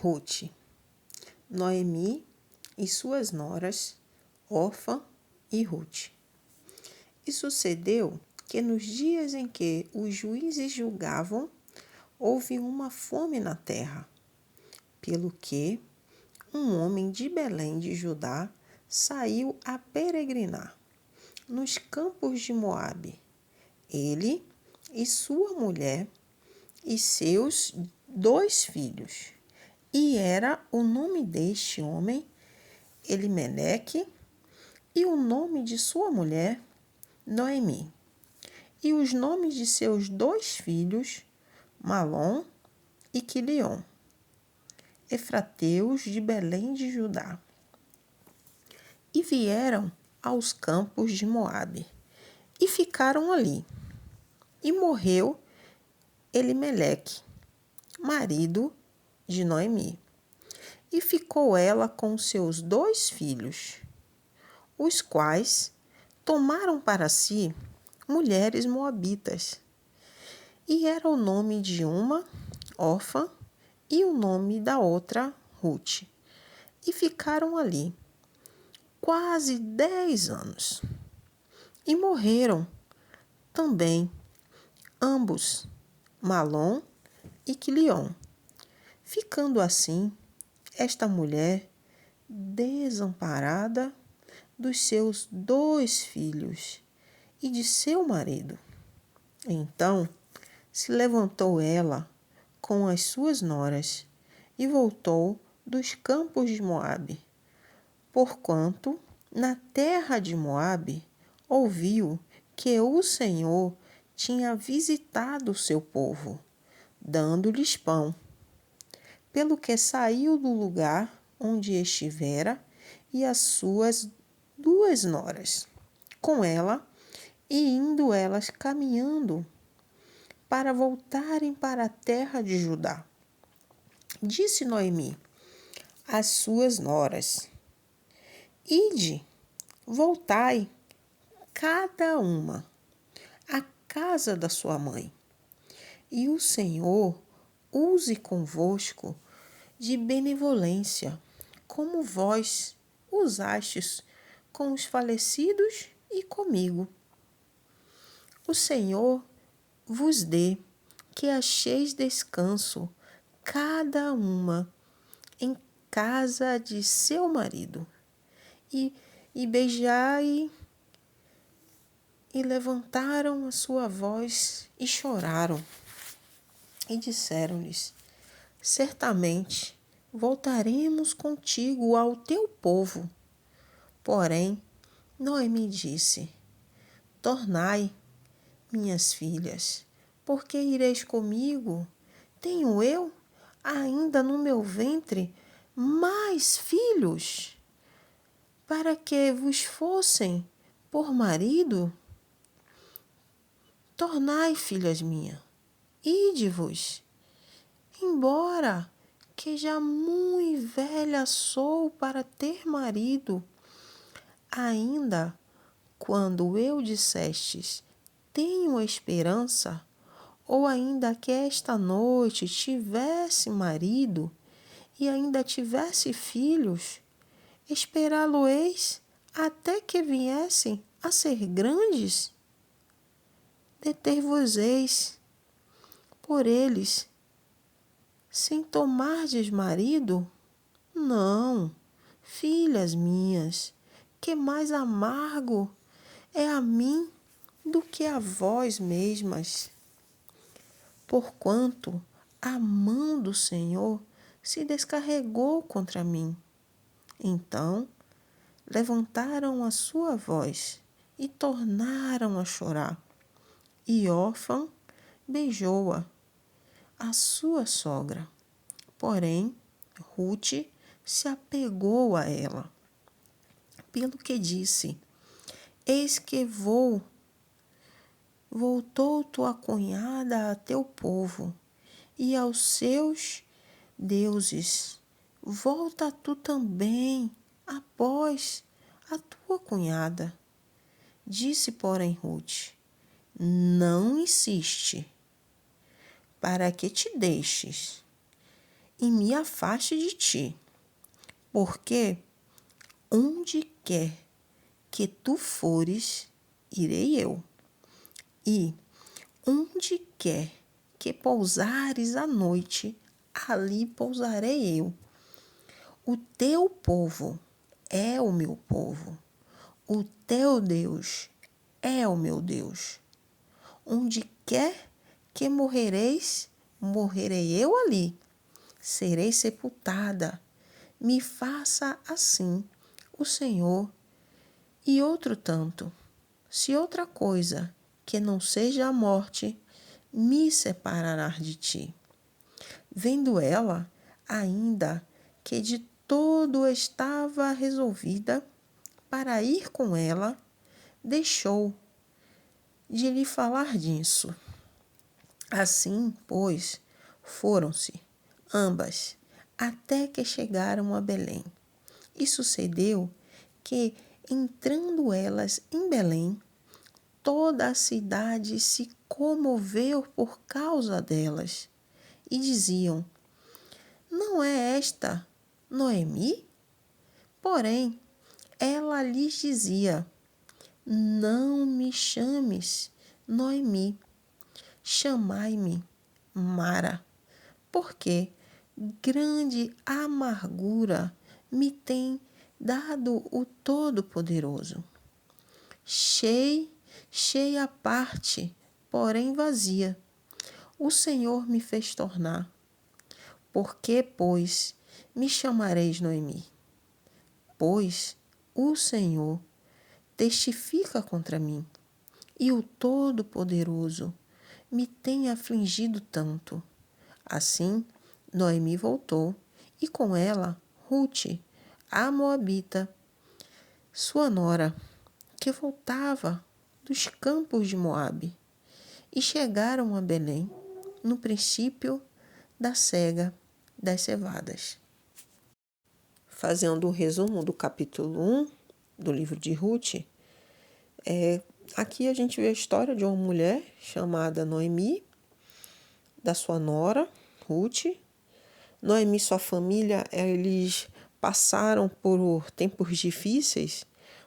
Rute, Noemi e suas noras, Orfa e Rute. E sucedeu que nos dias em que os juízes julgavam, houve uma fome na terra, pelo que um homem de Belém de Judá saiu a peregrinar nos campos de Moabe, ele e sua mulher e seus 2 filhos. E era o nome deste homem Elimeleque, e o nome de sua mulher Noemi, e os nomes de seus 2 filhos Malom e Quilion, efrateus de Belém de Judá. E vieram aos campos de Moabe, e ficaram ali. E morreu Elimeleque, marido de Noemi, e ficou ela com seus 2 filhos, os quais tomaram para si mulheres moabitas. E era o nome de uma Orfa e o nome da outra Rute. E ficaram ali quase 10 anos. E morreram também ambos, Malom e Quilion. Ficando assim, esta mulher desamparada dos seus 2 filhos e de seu marido. Então se levantou ela com as suas noras e voltou dos campos de Moabe, porquanto na terra de Moabe ouviu que o Senhor tinha visitado o seu povo, dando-lhes pão. Pelo que saiu do lugar onde estivera e as suas 2 noras com ela, e indo elas caminhando para voltarem para a terra de Judá. Disse Noemi às suas noras: Ide, voltai, cada uma à casa da sua mãe, e o Senhor use convosco de benevolência, como vós usastes com os falecidos e comigo. O Senhor vos dê que acheis descanso, cada uma em casa de seu marido. E beijai, e levantaram a sua voz e choraram. E disseram-lhes: certamente voltaremos contigo ao teu povo. Porém, Noemi disse: tornai, minhas filhas, porque ireis comigo? Tenho eu ainda no meu ventre mais filhos, para que vos fossem por marido? Tornai, filhas minhas, ide-vos, embora que já muito velha sou para ter marido. Ainda quando eu dissestes, tenho esperança, ou ainda que esta noite tivesse marido e ainda tivesse filhos, esperá-lo-eis até que viessem a ser grandes? Deter-vos-eis por eles, sem tomardes marido? Não, filhas minhas, que mais amargo é a mim do que a vós mesmas. Porquanto a mão do Senhor se descarregou contra mim. Então levantaram a sua voz e tornaram a chorar. E Orfa beijou-a, a sua sogra. Porém, Rute se apegou a ela, pelo que disse: eis que voltou tua cunhada a teu povo e aos seus deuses. Volta tu também após a tua cunhada. Disse, porém, Rute: não insiste, para que te deixes e me afaste de ti, porque onde quer que tu fores, irei eu, e onde quer que pousares à noite, ali pousarei eu. O teu povo é o meu povo, o teu Deus é o meu Deus. Onde quer que morrereis, morrerei eu ali, serei sepultada. Me faça assim o Senhor. E outro tanto, se outra coisa que não seja a morte me separará de ti. Vendo ela ainda que de todo estava resolvida para ir com ela, deixou de lhe falar disso. Assim, pois, foram-se ambas até que chegaram a Belém. E sucedeu que, entrando elas em Belém, toda a cidade se comoveu por causa delas. E diziam: não é esta Noemi? Porém, ela lhes dizia: não me chames Noemi, chamai-me Mara, porque grande amargura me tem dado o Todo-Poderoso. Cheia a parte, porém vazia, o Senhor me fez tornar. Por que, pois, me chamareis Noemi? Pois o Senhor testifica contra mim, e o Todo-Poderoso me tem afligido tanto. Assim, Noemi voltou, e com ela Rute, a moabita, sua nora, que voltava dos campos de Moabe, e chegaram a Belém no princípio da cega das cevadas. Fazendo um resumo do capítulo 1 do livro de Rute, aqui a gente vê a história de uma mulher chamada Noemi, da sua nora, Rute. Noemi e sua família, eles passaram por tempos difíceis,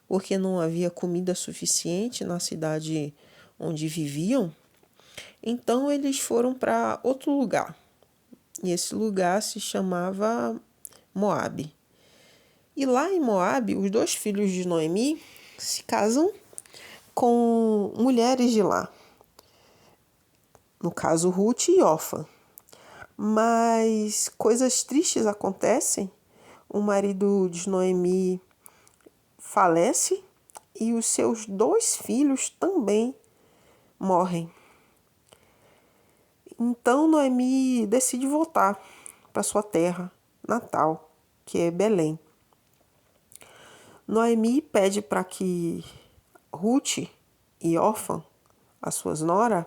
porque não havia comida suficiente na cidade onde viviam. Então eles foram para outro lugar, e esse lugar se chamava Moabe. E lá em Moabe, os dois filhos de Noemi se casam com mulheres de lá. No caso, Rute e Orfa. Mas coisas tristes acontecem. O marido de Noemi falece e os seus dois filhos também morrem. Então Noemi decide voltar para sua terra natal, que é Belém. Noemi pede para que Rute e Orfa, as suas noras,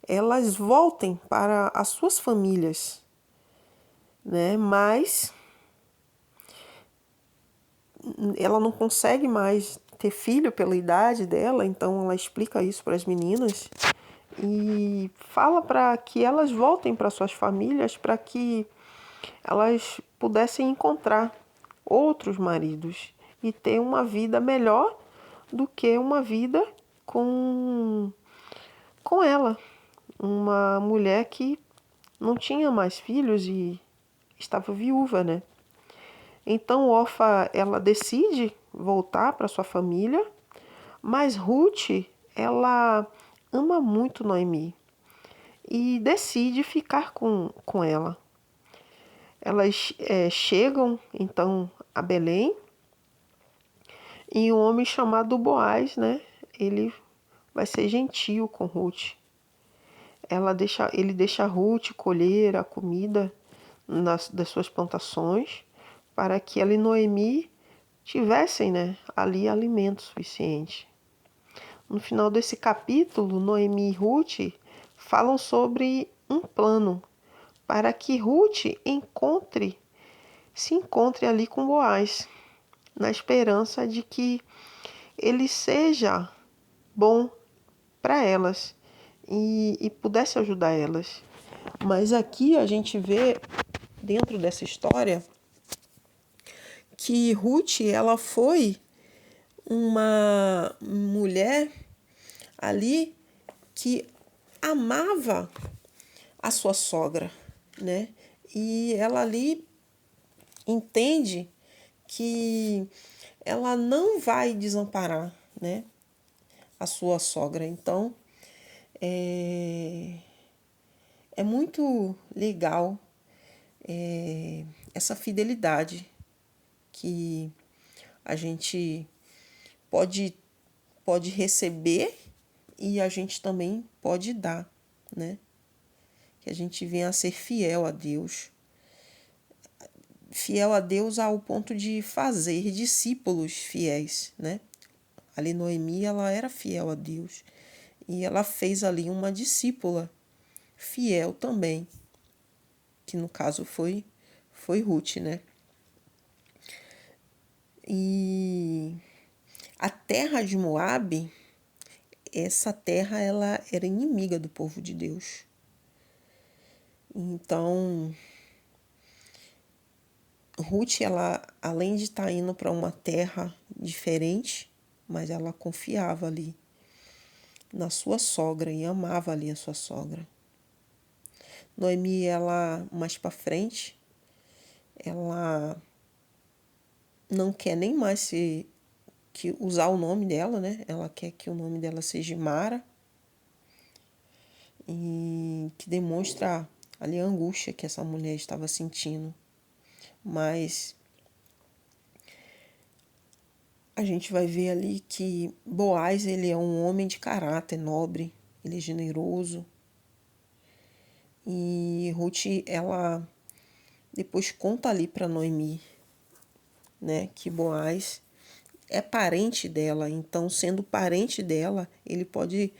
elas voltem para as suas famílias, né? Mas ela não consegue mais ter filho pela idade dela, então ela explica isso para as meninas e fala para que elas voltem para suas famílias para que elas pudessem encontrar outros maridos e ter uma vida melhor do que uma vida com ela, uma mulher que não tinha mais filhos e estava viúva, né? Então Orfa, ela decide voltar para sua família, mas Rute, ela ama muito Noemi e decide ficar com ela. Elas chegam então a Belém e um homem chamado Boaz, né? Ele vai ser gentil com Rute. Ele deixa Rute colher a comida das suas plantações para que ela e Noemi tivessem, né, ali alimento suficiente. No final desse capítulo, Noemi e Rute falam sobre um plano para que Rute se encontre ali com Boaz, na esperança de que ele seja bom para elas e pudesse ajudar elas. Mas aqui a gente vê dentro dessa história que Ruth, ela foi uma mulher ali que amava a sua sogra, né? E ela ali entende que ela não vai desamparar, né, a sua sogra. Então, é muito legal essa fidelidade que a gente pode, pode receber e a gente também pode dar, né? Que a gente venha a ser fiel a Deus ao ponto de fazer discípulos fiéis, né? Ali Noemi, ela era fiel a Deus e ela fez ali uma discípula fiel também, que no caso foi Ruth, né? E a terra de Moabe, essa terra ela era inimiga do povo de Deus. Então, Ruth, ela além de estar indo para uma terra diferente, mas ela confiava ali na sua sogra e amava ali a sua sogra. Noemi, ela mais para frente, ela não quer nem mais que usar o nome dela, né? Ela quer que o nome dela seja Mara, e que demonstra ali a angústia que essa mulher estava sentindo. Mas a gente vai ver ali que Boaz, ele é um homem de caráter nobre, ele é generoso. E Ruth, ela depois conta ali para Noemi, né, que Boaz é parente dela, então sendo parente dela, ele pode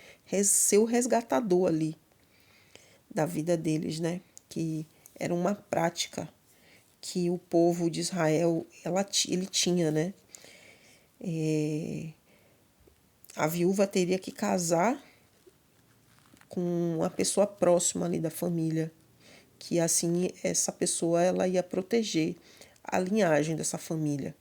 ser o resgatador ali da vida deles, né? Que era uma prática que o povo de Israel ele tinha, né? A viúva teria que casar com uma pessoa próxima ali da família, que assim essa pessoa ela ia proteger a linhagem dessa família.